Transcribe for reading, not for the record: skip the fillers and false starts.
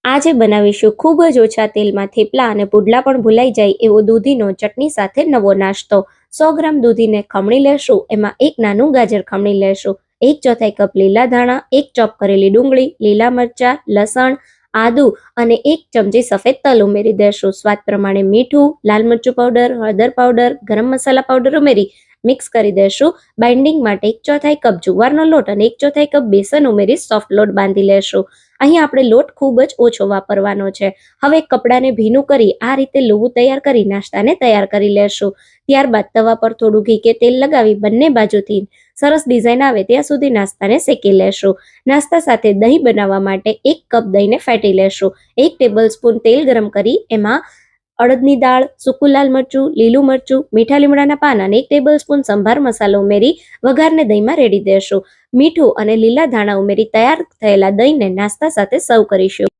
આજે બનાવીશું ખૂબ જ ઓછા તેલમાં થેપલા અને પુડલા પણ ભૂલાઈ જાય એવો દૂધીનો ચટણી સાથે નવો નાસ્તો। 100 ગ્રામ દૂધીને ખમણી લેશું। એમાં એક નાનું ગાજર ખમણી લેશું, 1/4 કપ લીલા ધાણા, 1 ચોપ કરેલી ડુંગળી, લીલા મરચા, લસણ, આદુ અને 1 ચમચી સફેદ તલ ઉમેરી દેશું। સ્વાદ પ્રમાણે મીઠું, લાલ મરચું પાવડર, હળદર પાવડર, ગરમ મસાલા પાવડર ઉમેરી મિક્સ કરી દેશું। બાઇન્ડિંગ માટે 1/4 કપ જુવારનો લોટ અને 1/4 કપ બેસન ઉમેરી સોફ્ટ લોટ બાંધી લેશું। અહીં આપણે લોટ ખૂબ જ ઓછો વાપરવાનો છે। હવે કપડાને ભીનું કરી આ રીતે લોવું તૈયાર કરી નાસ્તાને તૈયાર કરી લેશું। ત્યારબાદ તવા પર થોડું ઘી કે તેલ લગાવી બંને બાજુથી સરસ ડિઝાઇન આવે ત્યાં સુધી નાસ્તાને શેકી લેશું। નાસ્તા સાથે દહીં બનાવવા માટે 1 કપ દહીંને ફેટી લેશું। 1 ટેબલ સ્પૂન તેલ ગરમ કરી એમાં અડદની દાળ, સૂકું લાલ મરચું, લીલું મરચું, મીઠા લીમડાના પાન અને 1 ટેબલ સ્પૂન સંભાર મસાલો ઉમેરી વઘારને દહીંમાં રેડી દેશું। મીઠું અને લીલા ધાણા ઉમેરી તૈયાર થયેલા દહીંને નાસ્તા સાથે સર્વ કરીશું।